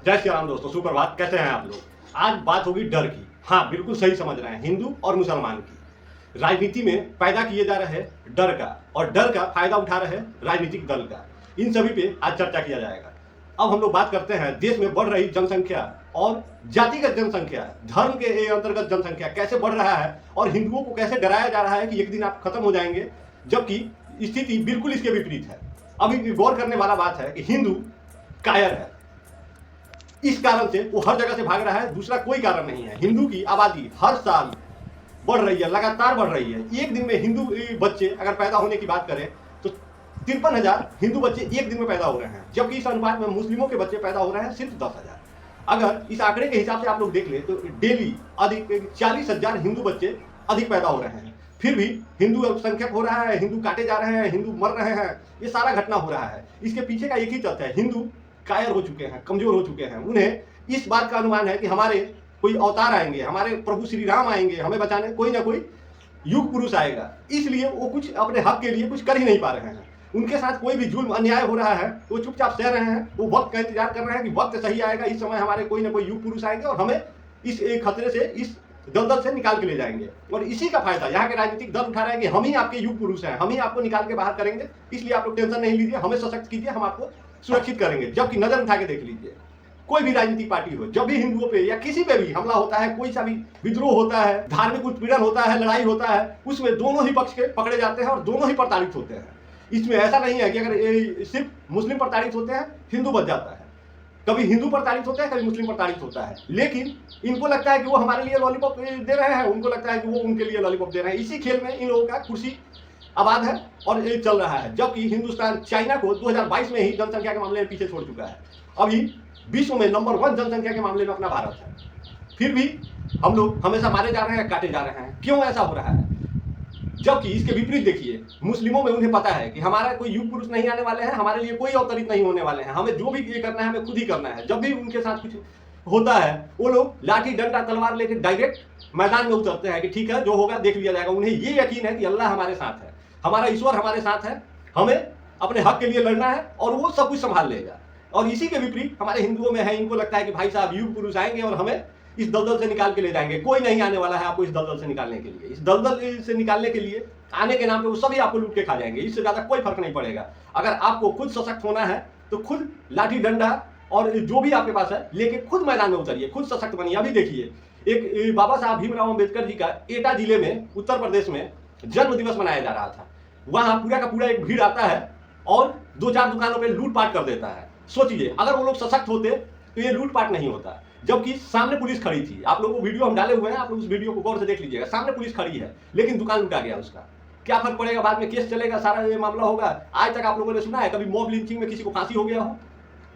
जय श्री राम दोस्तों, सुप्रभात। कैसे हैं आप लोग? आज बात होगी डर की। हाँ, बिल्कुल सही समझ रहे हैं, हिंदू और मुसलमान की। राजनीति में पैदा किए जा रहे डर का, और डर का फायदा उठा रहे राजनीतिक दल का। इन सभी पे आज चर्चा किया जाएगा। अब हम लोग बात करते हैं देश में बढ़ रही जनसंख्या और जातिगत जनसंख्या, धर्म के अंतर्गत जनसंख्या कैसे बढ़ रहा है और हिंदुओं को कैसे डराया जा रहा है कि एक दिन आप खत्म हो जाएंगे, जबकि स्थिति बिल्कुल इसके विपरीत है। अभी गौर करने वाला बात है कि हिंदू कायर है। इस कारण से वो हर जगह से भाग रहा है, दूसरा कोई कारण नहीं है। हिंदू की आबादी हर साल बढ़ रही है, लगातार बढ़ रही है। एक दिन में हिंदू बच्चे अगर पैदा होने की बात करें तो 53,000 हिंदू बच्चे एक दिन में पैदा हो रहे हैं, जबकि इस अनुपात में मुस्लिमों के बच्चे पैदा हो रहे हैं सिर्फ 10,000। अगर इस आंकड़े के हिसाब से आप लोग देख ले तो डेली अधिक 40,000 हिंदू बच्चे अधिक पैदा हो रहे हैं। फिर भी हिंदू अल्पसंख्यक हो रहा है, हिंदू काटे जा रहे हैं, हिंदू मर रहे हैं। ये सारा घटना हो रहा है। इसके पीछे का एक ही तथ्य है, हिंदू कायर हो चुके हैं, कमजोर हो चुके हैं। उन्हें इस बात का अनुमान है कि हमारे कोई अवतार आएंगे, हमारे प्रभु श्री राम आएंगे हमें बचाने, कोई ना कोई युग पुरुष आएगा। इसलिए वो कुछ अपने हक के लिए कुछ कर ही नहीं पा रहे हैं। उनके साथ कोई भी जुल्म अन्याय हो रहा है, वो चुपचाप सह रहे हैं। वो वक्त का इंतजार कर रहे हैं कि वक्त सही आएगा, इस समय हमारे कोई ना कोई युग पुरुष आएंगे और हमें इस खतरे से, इस दलदल से निकाल के ले जाएंगे। और इसी का फायदा यहाँ के राजनीतिक दल उठा रहे हैं कि हम ही आपके युग पुरुष हैं, हम ही आपको निकाल के बाहर करेंगे, इसलिए आप लोग टेंशन नहीं लीजिए, हमें सशक्त कीजिए, हम आपको सुरक्षित करेंगे। जबकि नजर उठा के देख लीजिए, कोई भी राजनीतिक पार्टी हो, जब भी हिंदुओं पे या किसी पे भी हमला होता है, कोई सा भी विद्रोह होता है, धार्मिक उत्पीड़न होता है, लड़ाई होता है, उसमें दोनों ही पक्ष के पकड़े जाते हैं और दोनों ही प्रताड़ित होते हैं। इसमें ऐसा नहीं है कि अगर सिर्फ मुस्लिम प्रताड़ित होते हैं हिंदू बच जाता है। कभी हिंदू प्रताड़ित होता है, कभी मुस्लिम प्रताड़ित होता है। लेकिन इनको लगता है कि वो हमारे लिए लॉलीपॉप दे रहे हैं, उनको लगता है कि वो उनके लिए लॉलीपॉप दे रहे हैं। इसी खेल में इन लोगों का कुर्सी आबाद है और ये चल रहा है। जबकि हिंदुस्तान चाइना को 2022 में ही जनसंख्या के मामले में पीछे छोड़ चुका है। अभी विश्व में नंबर 1 जनसंख्या के मामले में अपना भारत है। फिर भी हम लोग हमेशा मारे जा रहे हैं, काटे जा रहे हैं। क्यों ऐसा हो रहा है? जबकि इसके विपरीत देखिए, मुस्लिमों में उन्हें पता है कि हमारा कोई युग पुरुष नहीं आने वाले हैं, हमारे लिए कोई अवतरित नहीं होने वाले हैं, हमें जो भी ये करना है हमें खुद ही करना है। जब भी उनके साथ कुछ होता है, वो लोग लाठी डंडा तलवार लेकर डायरेक्ट मैदान में उतरते हैं कि ठीक है, जो होगा देख लिया जाएगा। उन्हें ये यकीन है कि अल्लाह हमारे साथ है, हमारा ईश्वर हमारे साथ है, हमें अपने हक के लिए लड़ना है और वो सब कुछ संभाल लेगा। और इसी के विपरीत हमारे हिंदुओं में है, इनको लगता है कि भाई साहब युग पुरुष आएंगे और हमें इस दलदल से निकाल के ले जाएंगे। कोई नहीं आने वाला है आपको इस दलदल से निकालने के लिए। इस दलदल से निकालने के लिए आने के नाम पे वो सभी आपको लूट के खा जाएंगे। इससे ज्यादा कोई फर्क नहीं पड़ेगा। अगर आपको खुद सशक्त होना है तो खुद लाठी डंडा और जो भी आपके पास है लेके खुद मैदान में उतरिए, खुद सशक्त बनिए। अभी देखिए, एक बाबा साहब भीमराव अम्बेडकर जी का एटा जिले में उत्तर प्रदेश में जन्म दिवस मनाया जा रहा था। वहां पूरा का पूरा एक भीड़ आता है और 2-4 दुकानों पर लूटपाट कर देता है। सोचिए, अगर वो लोग सशक्त होते तो ये लूटपाट नहीं होता। जबकि सामने पुलिस खड़ी थी, आप लोगों को वीडियो हम डाले हुए हैं, आप लोग उस वीडियो को गौर से देख लीजिएगा। सामने पुलिस खड़ी है लेकिन दुकान लूटा गया उसका। क्या फर्क पड़ेगा? बाद में केस चलेगा, सारा ये मामला होगा। आज तक आप लोगों ने सुना है कभी मॉब लिंचिंग में किसी को फांसी हो गया हो?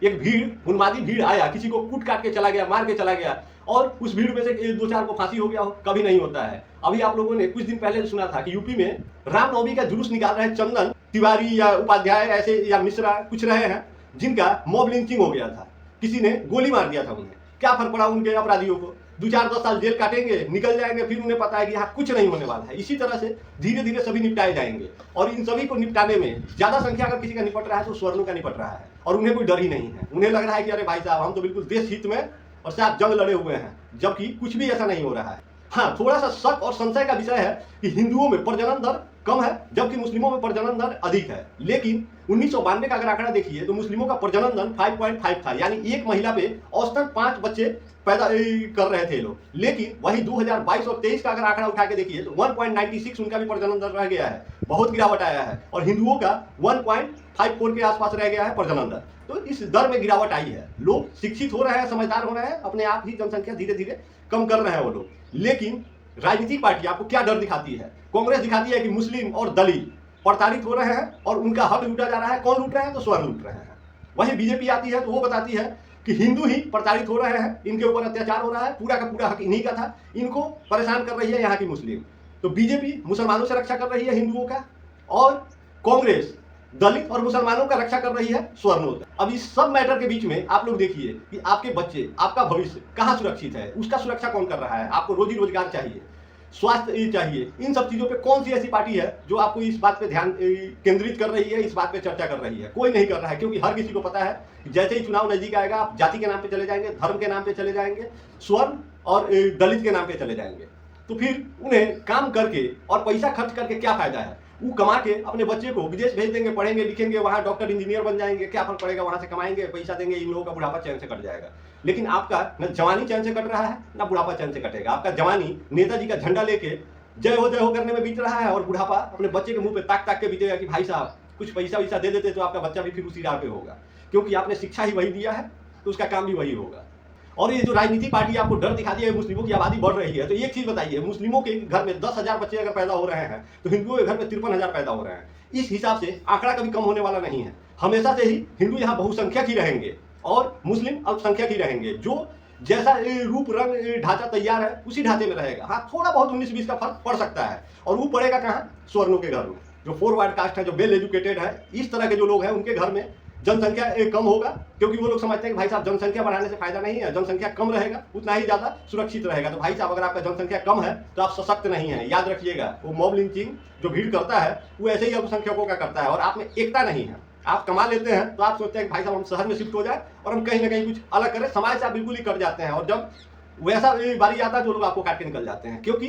एक भीड़, उन्मादी भीड़ आया, किसी को कूट काट के चला गया, मार के चला गया और उस भीड़ में से 2-4 को फांसी हो गया हो? कभी नहीं होता है। अभी आप लोगों ने कुछ दिन पहले सुना था कि यूपी में रामनवमी का जुलूस निकाल रहे हैं चंदन तिवारी या उपाध्याय ऐसे या मिश्रा कुछ रहे हैं, जिनका मॉब लिंचिंग हो गया था। किसी ने गोली मार दिया था उन्हें। क्या फर्क पड़ा उनके अपराधियों को? 2-4-10 साल जेल काटेंगे, निकल जाएंगे, फिर उन्हें पता है कि यहाँ कुछ नहीं होने वाला है। इसी तरह से धीरे धीरे सभी निपटाए जाएंगे। और इन सभी को निपटाने में ज्यादा संख्या अगर किसी का निपट रहा है तो स्वर्णों का निपट रहा है और उन्हें कोई डर ही नहीं है। उन्हें लग रहा है कि अरे भाई साहब, हम तो बिल्कुल देश हित में और साथ जंग लड़े हुए हैं, जबकि कुछ भी ऐसा नहीं हो रहा है। हाँ, थोड़ा सा शक और संशय का विषय है कि हिंदुओं में प्रजनन दर कम है जबकि मुस्लिमों में प्रजनन दर अधिक है। लेकिन 1992 का अगर आंकड़ा देखिए तो मुस्लिमों का प्रजनन दर 5.5 था, यानी एक महिला पे औसतन 5 बच्चे पैदा कर रहे थे लोग। लेकिन वही 2022 और 23 का अगर आंकड़ा उठा के देखिए तो 1.96 उनका भी प्रजनन दर रह गया है, बहुत गिरावट आया है। और हिंदुओं का 1.54 के आसपास रह गया है प्रजनन दर। तो इस दर में गिरावट आई है। लोग शिक्षित हो रहे हैं, समझदार हो रहे हैं, अपने आप ही जनसंख्या धीरे धीरे कम कर रहे हैं वो लोग। लेकिन राजनीतिक पार्टी आपको क्या डर दिखाती है? कांग्रेस दिखाती है कि मुस्लिम और दलित प्रताड़ित हो रहे हैं और उनका हक लूटा जा रहा है। कौन लूट रहे हैं? तो स्वर्ण लूट रहे हैं। वहीं बीजेपी आती है तो वो बताती है कि हिंदू ही प्रताड़ित हो रहे हैं, इनके ऊपर अत्याचार हो रहा है, पूरा का पूरा हक इन्हीं का था, इनको परेशान कर रही है यहाँ की मुस्लिम। तो बीजेपी मुसलमानों से रक्षा कर रही है हिंदुओं का, और कांग्रेस दलित और मुसलमानों का रक्षा कर रही है स्वर्णों का। अब इस सब मैटर के बीच में आप लोग देखिए कि आपके बच्चे, आपका भविष्य कहाँ सुरक्षित है, उसका सुरक्षा कौन कर रहा है? आपको रोजी रोजगार चाहिए, स्वास्थ्य चाहिए। इन सब चीज़ों पे कौन सी ऐसी पार्टी है जो आपको इस बात पे ध्यान केंद्रित कर रही है, इस बात पे चर्चा कर रही है? कोई नहीं कर रहा है, क्योंकि हर किसी को पता है कि जैसे ही चुनाव नजदीक आएगा आप जाति के नाम पे चले जाएंगे, धर्म के नाम पे चले जाएंगे, स्वर्ण और दलित के नाम पे चले जाएंगे। तो फिर उन्हें काम करके और पैसा खर्च करके क्या फायदा है? वो कमा के अपने बच्चे को विदेश भेज देंगे, पढ़ेंगे लिखेंगे, वहाँ डॉक्टर इंजीनियर बन जाएंगे, क्या फर्क पड़ेगा? वहाँ से कमाएंगे, पैसा देंगे, इन लोगों का बुढ़ापा चैन से कट जाएगा। लेकिन आपका न जवानी चैन से कट रहा है, न बुढ़ापा चैन से कटेगा। आपका जवानी नेताजी का झंडा लेके जय हो करने में बीत रहा है, और बुढ़ापा अपने बच्चे के मुंह पे ताक ताक के बीतेगा कि भाई साहब कुछ पैसा वैसा दे देते तो आपका बच्चा भी फिर उसी राह पे होगा, क्योंकि आपने शिक्षा ही वही दिया है तो उसका काम भी वही होगा। और ये जो राजनीति पार्टी आपको डर दिखाती है, मुस्लिमों की आबादी बढ़ रही है, तो एक चीज बताइए, मुस्लिमों के घर में 10,000 बच्चे अगर पैदा हो रहे हैं तो हिंदुओं के घर में 53,000 पैदा हो रहे हैं। इस हिसाब से आंकड़ा कभी कम होने वाला नहीं है। हमेशा से ही हिंदू यहाँ बहुसंख्यक ही रहेंगे और मुस्लिम अल्पसंख्यक ही रहेंगे। जो जैसा रूप रंग ढांचा तैयार है उसी ढांचे में रहेगा। हाँ, थोड़ा बहुत 19-20 का फर्क पड़ सकता है, और वो पड़ेगा कहाँ? स्वर्णों के घर में, जो फॉरवर्ड कास्ट है, जो वेल एजुकेटेड है, इस तरह के जो लोग हैं उनके घर में जनसंख्या कम होगा, क्योंकि वो लोग समझते हैं कि भाई साहब जनसंख्या बढ़ाने से फायदा नहीं है, जनसंख्या कम रहेगा उतना ही ज्यादा सुरक्षित रहेगा। तो भाई साहब अगर आपका जनसंख्या कम है तो आप सशक्त नहीं है, याद रखिएगा। वो मॉब लिंचिंग जो भीड़ करता है वो ऐसे ही अल्पसंख्यकों का करता है, और आप में एकता नहीं है। आप कमा लेते हैं तो आप सोचते हैं कि भाई साहब हम शहर में शिफ्ट हो जाए और हम कहीं ना कहीं कुछ अलग करें, समाज से आप बिल्कुल ही कट जाते हैं, और जब वैसा बारी आता है जो लोग आपको काट के निकल जाते हैं। क्योंकि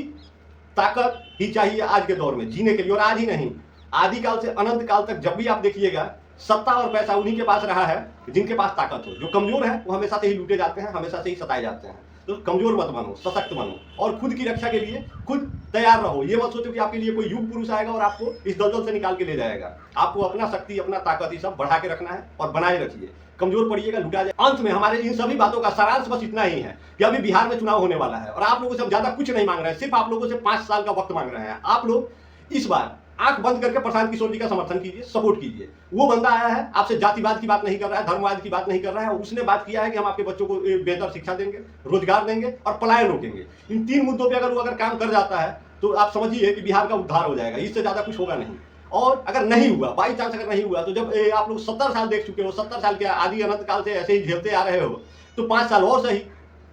ताकत ही चाहिए आज के दौर में जीने के लिए, और आज ही नहीं, आदिकाल से अनंत काल तक जब भी आप देखिएगा सत्ता और पैसा उन्हीं के पास रहा है जिनके पास ताकत हो। जो कमजोर है वो हमेशा से ही लूटे जाते हैं, हमेशा से ही सताए जाते हैं। तो कमजोर मत बनो, सशक्त बनो, और खुद की रक्षा के लिए खुद तैयार रहो। ये मत सोचो कि आपके लिए कोई युग पुरुष आएगा और आपको इस दलदल से निकाल के ले जाएगा। आपको अपना शक्ति, अपना ताकत, ये सब बढ़ा के रखना है और बनाए रखिए। कमजोर पड़िएगा, लुटा जाए। अंत में हमारे इन सभी बातों का सारांश बस इतना ही है कि अभी बिहार में चुनाव होने वाला है, और आप लोगों से हम ज्यादा कुछ नहीं मांग रहे हैं, सिर्फ आप लोगों से 5 साल का वक्त मांग रहे हैं। आप लोग इस बार आंख बंद करके प्रशांत किशोर जी का समर्थन कीजिए, सपोर्ट कीजिए। वो बंदा आया है, आपसे जातिवाद की बात नहीं कर रहा है, धर्मवाद की बात नहीं कर रहा है, और उसने बात किया है कि हम आपके बच्चों को बेहतर शिक्षा देंगे, रोजगार देंगे और पलायन रोकेंगे। इन 3 मुद्दों पे अगर वो काम कर जाता है तो आप समझिए कि बिहार का उद्धार हो जाएगा। इससे ज्यादा कुछ होगा नहीं। और अगर नहीं हुआ, बाई चांस अगर नहीं हुआ, तो जब आप लोग 70 साल देख चुके हो, 70 साल के आदि अनंत काल से ऐसे ही झेलते आ रहे हो, तो 5 साल और सही,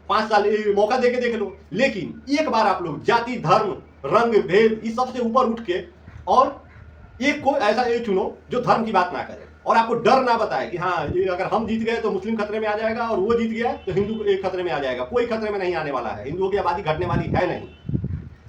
5 साल मौका देके देख लो। लेकिन एक बार आप लोग जाति, धर्म, रंग, भेद, इस सबसे ऊपर उठ के और एक को ऐसा चुनो जो धर्म की बात ना करे और आपको डर ना बताए कि हाँ ये अगर हम जीत गए तो मुस्लिम खतरे में आ जाएगा, और वो जीत गया तो हिंदू खतरे में आ जाएगा। कोई खतरे में नहीं आने वाला है, हिंदुओं की आबादी घटने वाली है नहीं।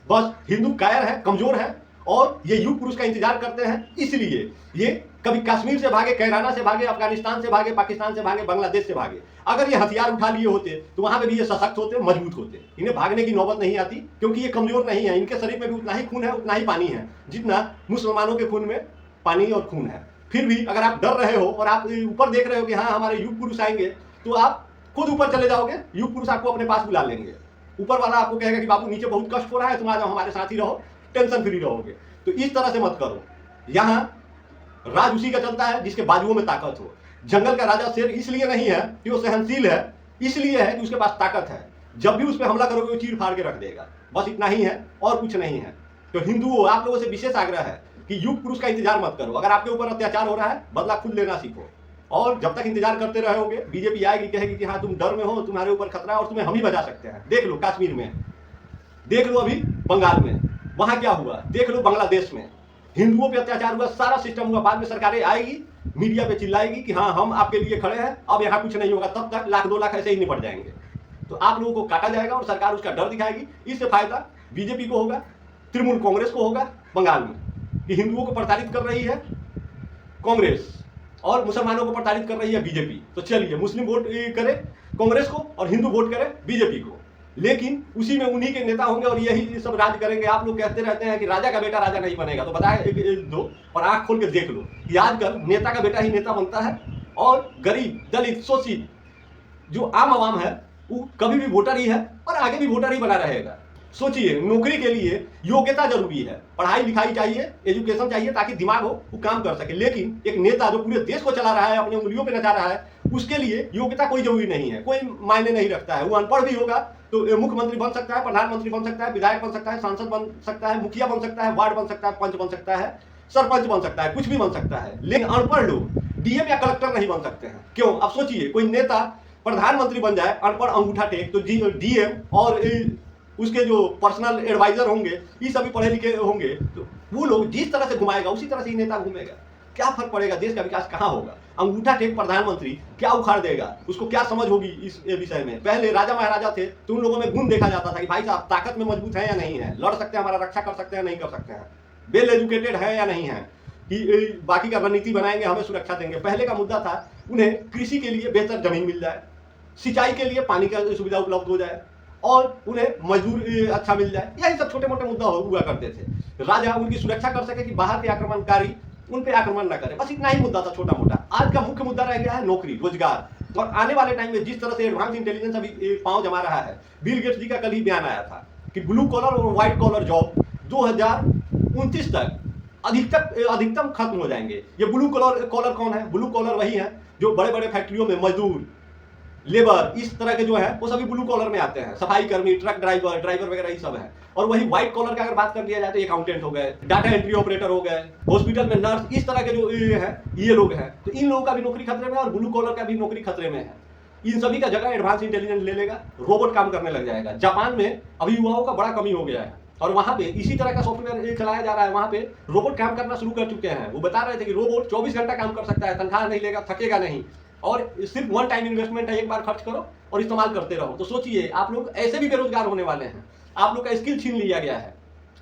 बस हिंदू कायर है, कमजोर है, और ये युग पुरुष का इंतजार करते हैं। इसलिए ये कभी कश्मीर से भागे, कैराना से भागे, अफगानिस्तान से भागे, पाकिस्तान से भागे, बांग्लादेश से भागे। अगर ये हथियार उठा लिए होते तो वहां पे भी ये सशक्त होते, मजबूत होते। इन्हें भागने की नौबत नहीं आती, क्योंकि ये कमजोर नहीं है। इनके शरीर में भी उतना ही खून है, उतना ही पानी है जितना मुसलमानों के खून में पानी और खून है। फिर भी अगर आप डर रहे हो और आप ऊपर देख रहे हो कि हाँ हमारे युग पुरुष आएंगे, तो आप खुद ऊपर चले जाओगे, युग पुरुष आपको अपने पास बुला लेंगे। ऊपर वाला आपको कहेगा कि बाबू नीचे बहुत कष्ट हो रहा है, तुम आ जाओ हमारे साथ ही रहो, टेंशन फ्री रहोगे। तो इस तरह से मत करो। यहाँ राज उसी का चलता है जिसके बाजुओं में ताकत हो। जंगल का राजा शेर इसलिए नहीं है कि वो सहनशील है, इसलिए है कि उसके पास ताकत है। जब भी उस पर हमला करोगे वो चीर फाड़ के रख देगा। बस इतना ही है और कुछ नहीं है। तो हिंदुओं, आप लोगों से विशेष आग्रह है कि युग पुरुष का इंतजार मत करो। अगर आपके ऊपर अत्याचार हो रहा है, बदला खुद लेना सीखो। और जब तक इंतजार करते रहोगे, बीजेपी आएगी, कहेगी कि हाँ तुम डर में हो, तुम्हारे ऊपर खतरा है और तुम्हें हम ही बचा सकते हैं। देख लो कश्मीर में, देख लो अभी बंगाल में, वहां क्या हुआ, देख लो बांग्लादेश में। हिंदुओं पे अत्याचार हुआ, सारा सिस्टम हुआ, बाद में सरकारें आएगी, मीडिया पे चिल्लाएगी कि हाँ हम आपके लिए खड़े हैं, अब यहाँ कुछ नहीं होगा। तब तक 1,00,000 2 लाख ऐसे ही निपट जाएंगे। तो आप लोगों को काटा जाएगा और सरकार उसका डर दिखाएगी। इससे फायदा बीजेपी को होगा, तृणमूल कांग्रेस को होगा बंगाल में, कि हिंदुओं को प्रताड़ित कर रही है कांग्रेस और मुसलमानों को प्रताड़ित कर रही है बीजेपी। तो चलिए मुस्लिम वोट करे कांग्रेस को और हिंदू वोट करे बीजेपी को, लेकिन उसी में उन्हीं के नेता होंगे और यही सब राज करेंगे। आप लोग कहते रहते हैं कि राजा का बेटा राजा नहीं बनेगा, तो बताए दो और आंख खोल के देख लो कि आजकल नेता का बेटा ही नेता बनता है, और गरीब, दलित, शोषित जो आम आवाम है वो कभी भी वोटर ही है और आगे भी वोटर ही बना रहेगा। सोचिए, नौकरी के लिए योग्यता जरूरी है, पढ़ाई लिखाई चाहिए, एजुकेशन चाहिए, ताकि दिमाग हो वो काम कर सके। लेकिन एक नेता जो पूरे देश को चला रहा है, अपने उंगलियों पे नचा रहा है, उसके लिए योग्यता कोई जरूरी नहीं है, कोई मायने नहीं रखता है। वो अनपढ़ भी होगा तो मुख्यमंत्री बन सकता है, प्रधानमंत्री बन सकता है, विधायक बन सकता है, सांसद बन सकता है, मुखिया बन सकता है, वार्ड बन सकता है, पंच बन सकता है, सरपंच बन सकता है, कुछ भी बन सकता है। लेकिन अनपढ़ लोग डीएम या कलेक्टर नहीं बन सकते हैं। क्यों? अब सोचिए, कोई नेता प्रधानमंत्री बन जाए, अनपढ़ अंगूठा टेक, तो डीएम और उसके जो पर्सनल एडवाइजर होंगे ये सभी पढ़े लिखे होंगे, तो वो लोग जिस तरह से घुमाएगा उसी तरह से ही नेता घूमेगा। क्या फर्क पड़ेगा, देश का विकास कहाँ होगा। अंगूठा टेक प्रधानमंत्री क्या उखाड़ देगा, उसको क्या समझ होगी इस विषय में। पहले राजा महाराजा थे तो उन लोगों में गुण देखा जाता था कि भाई साहब ताकत में मजबूत है या नहीं है, लड़ सकते हैं, हमारा रक्षा कर सकते हैं नहीं कर सकते हैं, वेल एजुकेटेड है या नहीं है, कि बाकी का रणनीति बनाएंगे, हमें सुरक्षा देंगे। पहले का मुद्दा था उन्हें कृषि के लिए बेहतर जमीन मिल जाए, सिंचाई के लिए पानी का सुविधा उपलब्ध हो जाए और उन्हें मजदूर अच्छा मिल जाए। यही सब छोटे मोटे मुद्दा हुआ करते थे। राजा उनकी सुरक्षा कर सके कि बाहर के आक्रमणकारी उन पे आक्रमण ना करे, बस इतना ही मुद्दा था छोटा मोटा। आज का मुख्य मुद्दा रह गया है नौकरी रोजगार। और आने वाले टाइम में जिस तरह से एडवांस इंटेलिजेंस अभी पांव जमा रहा है, बिल गेट्स जी का कल ही बयान आया था कि ब्लू कॉलर और व्हाइट कॉलर जॉब 2029 तक अधिकतम खत्म हो जाएंगे। ये ब्लू कॉलर कौन है? ब्लू कॉलर वही है जो बड़े बड़े फैक्ट्रियों में मजदूर, लेबर, इस तरह के जो है वो सभी ब्लू कॉलर में आते हैं। सफाई कर्मी, ट्रक ड्राइवर वगैरह ये सब है। और वही व्हाइट कॉलर का अगर बात कर लिया जाए तो अकाउंटेंट हो गए, डाटा एंट्री ऑपरेटर हो गए, हॉस्पिटल में नर्स, इस तरह के जो ये लोग हैं। तो इन लोगों का भी नौकरी खतरे में है और ब्लू कॉलर का भी नौकरी खतरे में है। इन सभी का जगह एडवांस इंटेलिजेंस ले लेगा, रोबोट काम करने लग जाएगा। जापान में अभी युवाओं का बड़ा कमी हो गया है और वहां पे इसी तरह का सॉफ्टवेयर चलाया जा रहा है। वहां पे रोबोट काम करना शुरू कर चुके हैं। वो बता रहे थे कि रोबोट 24 घंटा काम कर सकता है, तनख्वाह नहीं लेगा, थकेगा नहीं, और सिर्फ वन टाइम इन्वेस्टमेंट है, एक बार खर्च करो और इस्तेमाल करते रहो। तो सोचिए आप लोग ऐसे भी बेरोजगार होने वाले हैं, आप लोग का स्किल छीन लिया गया है।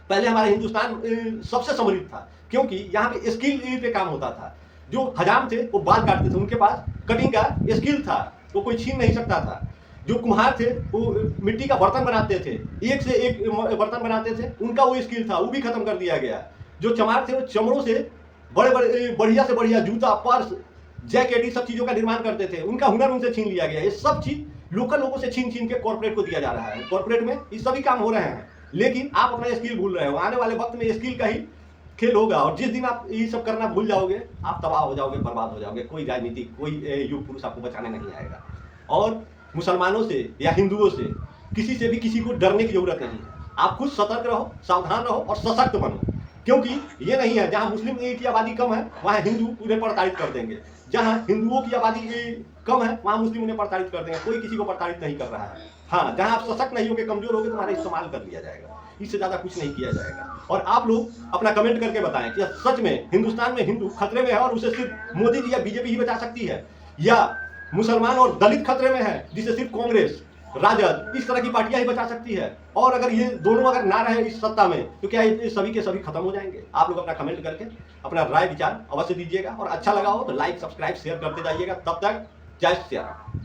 पहले हमारा हिंदुस्तान सबसे समृद्ध था क्योंकि यहाँ पे स्किल पे काम होता था। जो हजाम थे वो बाल काटते थे, उनके पास कटिंग का स्किल था, वो कोई छीन नहीं सकता था। जो कुम्हार थे वो मिट्टी का बर्तन बनाते थे, एक से एक बर्तन बनाते थे, उनका वो स्किल था, वो भी खत्म कर दिया गया। जो चमार थे वो चमड़ों से बड़े बड़े बढ़िया से बढ़िया जूता, पर्स, जैकेट, ये सब चीजों का निर्माण करते थे, उनका हुनर उनसे छीन लिया गया। ये सब चीज लोकल लोगों से छीन के कॉर्पोरेट को दिया जा रहा है। कॉर्पोरेट में ये सभी काम हो रहे हैं, लेकिन आप अपना स्किल भूल रहे हो। आने वाले वक्त में स्किल का ही खेल होगा और जिस दिन आप ये सब करना भूल जाओगे आप तबाह हो जाओगे, बर्बाद हो जाओगे। कोई राजनीति, कोई युग पुरुष आपको बचाने नहीं आएगा। और मुसलमानों से या हिंदुओं से, किसी से भी किसी को डरने की जरूरत नहीं है। आप खुद सतर्क रहो, सावधान रहो और सशक्त बनो, क्योंकि ये नहीं है जहां मुस्लिम की आबादी कम है वहां हिंदू उन्हें प्रताड़ित कर देंगे, जहां हिंदुओं की आबादी कम है वहां मुस्लिम उन्हें प्रताड़ित कर देंगे। कोई किसी को प्रताड़ित नहीं कर रहा है। हाँ, जहां आप सशक्त नहीं होगे, कमजोर होगे, तुम्हारा इस्तेमाल कर लिया जाएगा, इससे ज्यादा कुछ नहीं किया जाएगा। और आप लोग अपना कमेंट करके बताएं कि सच में हिंदुस्तान में हिंदू खतरे में है और उसे सिर्फ मोदी जी या बीजेपी ही बचा सकती है, या मुसलमान और दलित खतरे में है जिसे सिर्फ कांग्रेस, राजद, इस तरह की पार्टियां ही बचा सकती है। और अगर ये दोनों अगर ना रहे इस सत्ता में तो क्या ये सभी के सभी खत्म हो जाएंगे? आप लोग अपना कमेंट करके अपना राय विचार अवश्य दीजिएगा और अच्छा लगा हो तो लाइक, सब्सक्राइब, शेयर करते जाइएगा। तब तक जय श्री राम।